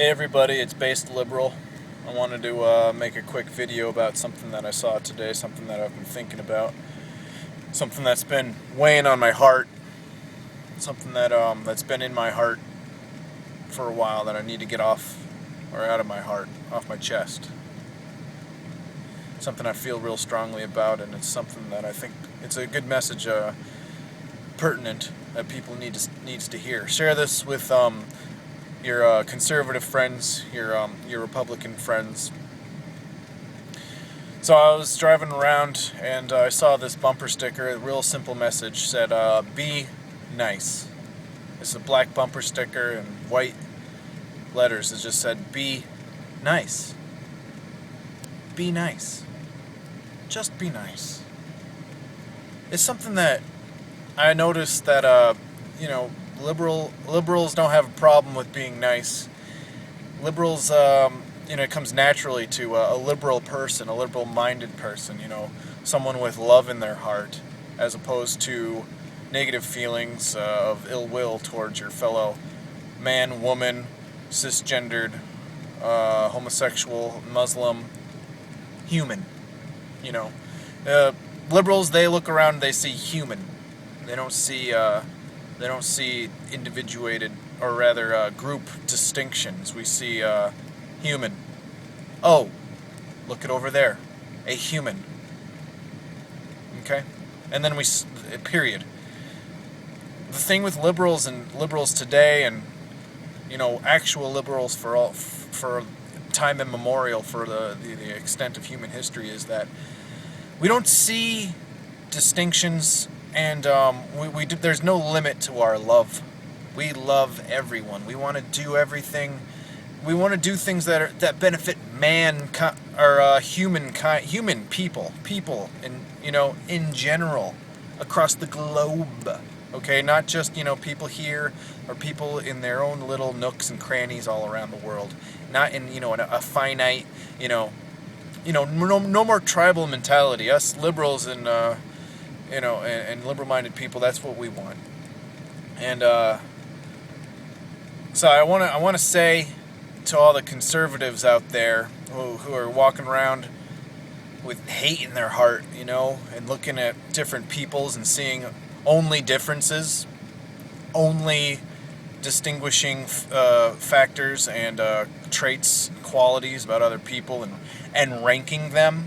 Hey everybody, it's Based Liberal. I wanted to make a quick video about something that I saw today, something that I've been thinking about, something that's been weighing on my heart, something that's been in my heart for a while that I need to get off, or out of my heart, off my chest. Something I feel real strongly about, and it's something that I think it's a good message, pertinent, that people needs to hear. Share this with your conservative friends, your Republican friends. So I was driving around and I saw this bumper sticker, a real simple message, said, be nice. It's a black bumper sticker and white letters. It just said, be nice. Be nice. Just be nice. It's something that I noticed that, liberals don't have a problem with being nice. Liberals, it comes naturally to a liberal person, a liberal-minded person, someone with love in their heart, as opposed to negative feelings of ill will towards your fellow man, woman, cisgendered, homosexual, Muslim, human. Liberals, they look around, they see human. They don't see individuated, or rather group distinctions. We see human. Oh, look it over there, a human. Okay, and then period. The thing with liberals and liberals today, and actual liberals for time immemorial, for the extent of human history, is that we don't see distinctions. And there's no limit to our love. We love everyone. We want to do everything. We want to do things that benefit human people in general, across the globe. Okay, not just people here or people in their own little nooks and crannies all around the world. Not in a finite no more tribal mentality. Us liberals and and liberal-minded people, that's what we want. And so I want to say to all the conservatives out there who are walking around with hate in their heart, and looking at different peoples and seeing only differences, only distinguishing factors and traits, qualities about other people, and ranking them,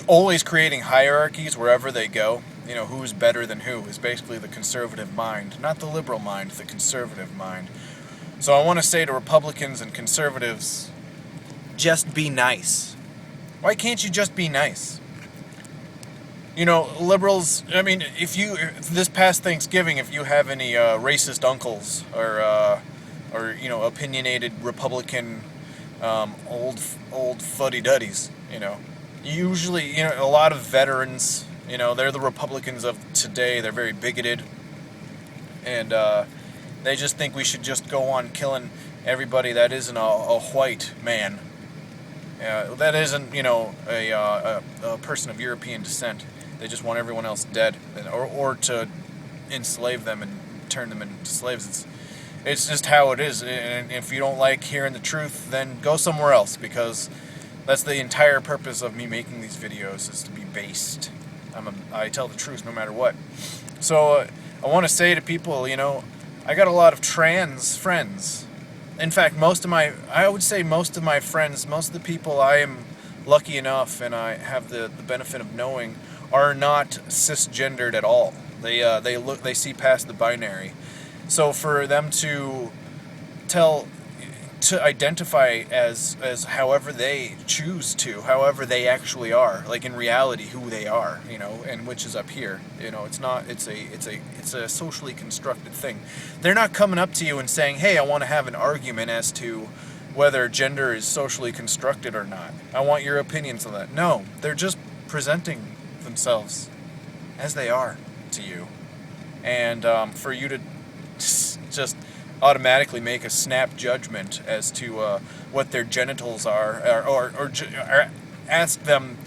always creating hierarchies wherever they go. Who's better than who is basically the conservative mind, not the liberal mind, the conservative mind. So I want to say to Republicans and conservatives, just be nice. Why can't you just be nice? Liberals, this past Thanksgiving, if you have any racist uncles or opinionated Republican old fuddy-duddies, usually, a lot of veterans, they're the Republicans of today. They're very bigoted, and they just think we should just go on killing everybody that isn't a white man, that isn't, a person of European descent. They just want everyone else dead, or to enslave them and turn them into slaves. It's just how it is, and if you don't like hearing the truth, then go somewhere else, because that's the entire purpose of me making these videos, is to be based. I tell the truth no matter what. So I want to say to people, I got a lot of trans friends. In fact, I would say most of my friends, most of the people I am lucky enough and I have the benefit of knowing, are not cisgendered at all. They see past the binary. So for them to identify as however they choose to, however they actually are, like in reality who they are, and which is up here. It's a socially constructed thing. They're not coming up to you and saying, "Hey, I want to have an argument as to whether gender is socially constructed or not. I want your opinions on that." No, they're just presenting themselves as they are to you, and for you to just automatically make a snap judgment as to what their genitals are, or ask them,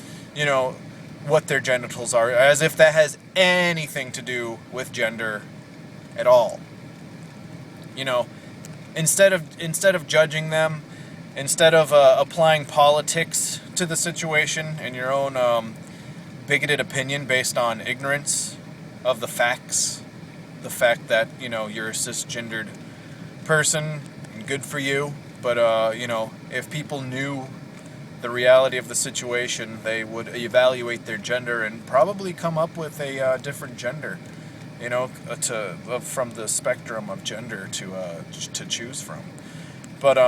what their genitals are, as if that has anything to do with gender at all. instead of judging them, instead of applying politics to the situation and your own bigoted opinion based on ignorance of the facts, the fact that you're a cisgendered person, and good for you, but if people knew the reality of the situation, they would evaluate their gender and probably come up with a different gender, from the spectrum of gender to choose from. But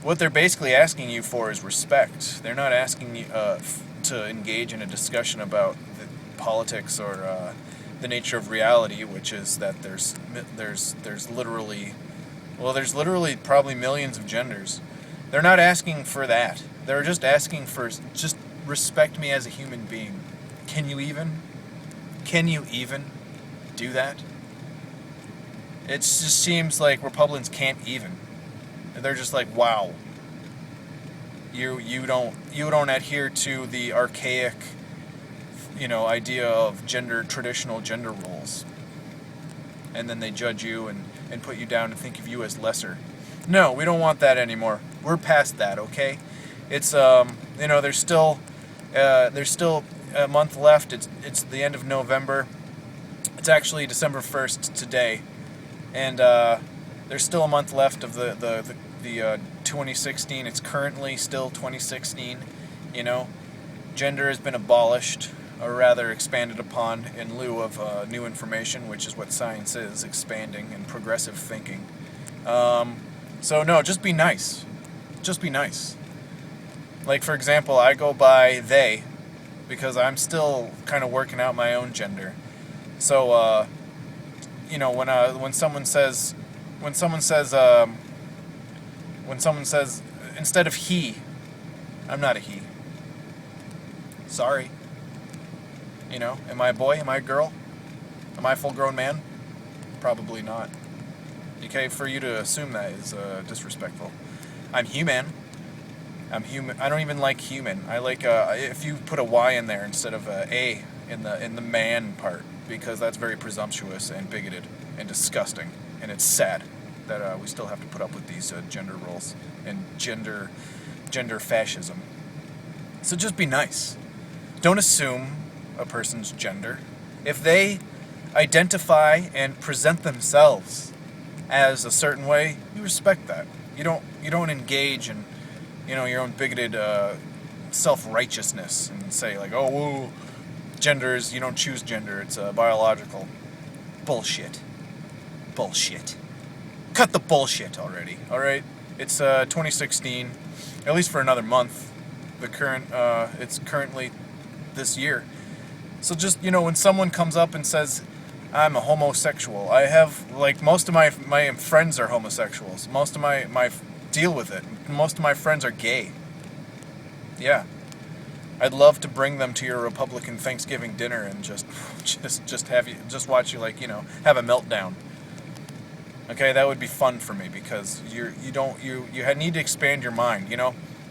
what they're basically asking you for is respect. They're not asking you to engage in a discussion about the politics or the nature of reality, which is that there's literally probably millions of genders. They're not asking for that. They're just asking for just respect me as a human being. Can you even do that? It just seems like Republicans can't even. They're just like, wow. You don't adhere to the archaic, idea of traditional gender roles. And then they judge you and put you down and think of you as lesser. No, we don't want that anymore. We're past that, okay? It's there's still a month left. It's the end of November. It's actually December 1st today, and there's still a month left of the 2016. It's currently still 2016. Gender has been abolished, or rather expanded upon, in lieu of new information, which is what science is, expanding and progressive thinking. So no, just be nice. Just be nice. Like, for example, I go by they because I'm still kind of working out my own gender. So, when someone says instead of he, I'm not a he. Sorry. Am I a boy? Am I a girl? Am I a full-grown man? Probably not. Okay, for you to assume that is disrespectful. I'm human. I'm human. I don't even like human. I like if you put a Y in there instead of a in the man part, because that's very presumptuous and bigoted and disgusting, and it's sad that we still have to put up with these gender roles and gender fascism. So just be nice. Don't assume a person's gender. If they identify and present themselves as a certain way, you respect that. You don't engage in your own bigoted self-righteousness and say like, oh, whoa, genders, you don't choose gender, it's biological. Bullshit. Cut the bullshit already, alright? It's 2016, at least for another month. It's currently this year. So just, when someone comes up and says, I'm a homosexual, I have, most of my friends are homosexuals. Most of my deal with it. Most of my friends are gay. Yeah. I'd love to bring them to your Republican Thanksgiving dinner and just watch you have a meltdown. Okay, that would be fun for me because you need to expand your mind,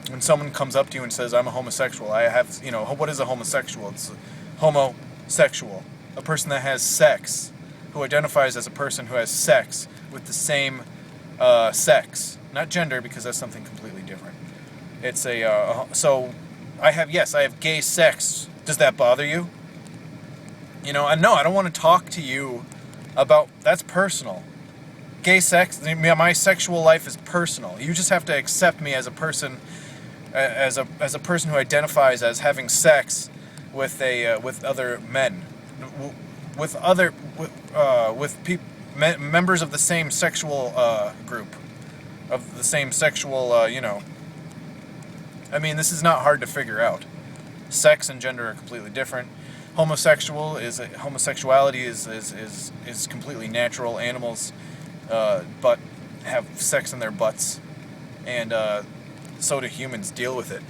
When someone comes up to you and says I'm a homosexual, what is a homosexual? It's a homosexual, a person that has sex, who identifies as a person who has sex with the same sex, not gender, because that's something completely different. It's so I have gay sex. Does that bother you? And no, I don't want to talk to you about, that's personal. Gay sex, my sexual life is personal. You just have to accept me as a person, as a person who identifies as having sex with other men, members of the same sexual group, of the same sexual, this is not hard to figure out. Sex and gender are completely different. Homosexuality is completely natural. Animals but have sex in their butts, and so do humans. Deal with it.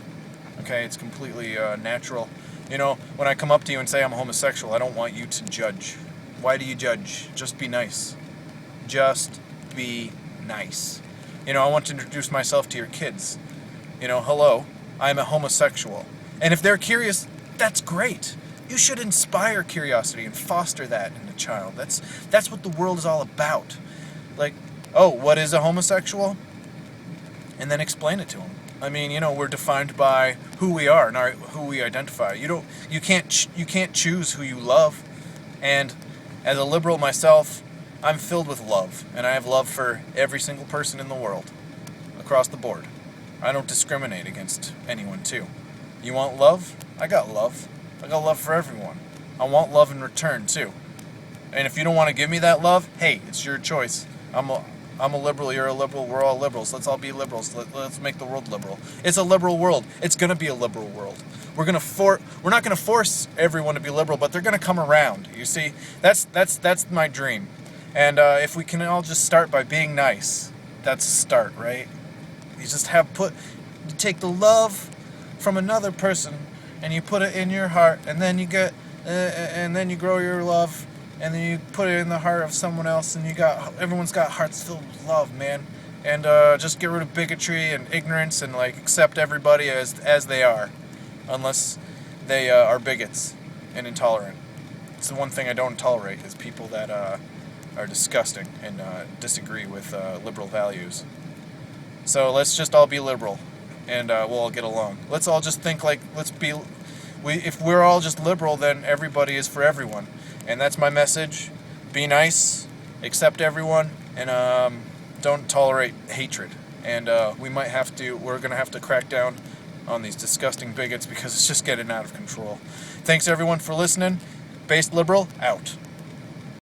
Okay, it's completely natural. When I come up to you and say I'm homosexual, I don't want you to judge. Why do you judge? Just be nice. Just be nice. I want to introduce myself to your kids. Hello, I'm a homosexual. And if they're curious, that's great. You should inspire curiosity and foster that in a child. That's what the world is all about. oh, what is a homosexual? And then explain it to them. I mean, we're defined by who we are and who we identify. You can't choose who you love. And as a liberal myself, I'm filled with love, and I have love for every single person in the world, across the board. I don't discriminate against anyone, too. You want love? I got love. I got love for everyone. I want love in return, too. And if you don't want to give me that love, hey, it's your choice. I'm a liberal, you're a liberal, we're all liberals. Let's all be liberals. Let's make the world liberal. It's a liberal world. It's going to be a liberal world. We're not going to force everyone to be liberal, but they're going to come around. You see, that's my dream. And if we can all just start by being nice, that's a start, right? You just you take the love from another person and you put it in your heart, and then you grow your love, and then you put it in the heart of someone else, and everyone's got hearts filled with love, man. And just get rid of bigotry and ignorance, and accept everybody as they are, unless they are bigots and intolerant. It's the one thing I don't tolerate is people that are disgusting and disagree with liberal values. So let's just all be liberal, and we'll all get along. Let's all just think if we're all just liberal, then everybody is for everyone. And that's my message. Be nice, accept everyone, and don't tolerate hatred. And we're going to have to crack down on these disgusting bigots because it's just getting out of control. Thanks everyone for listening. Based Liberal, out.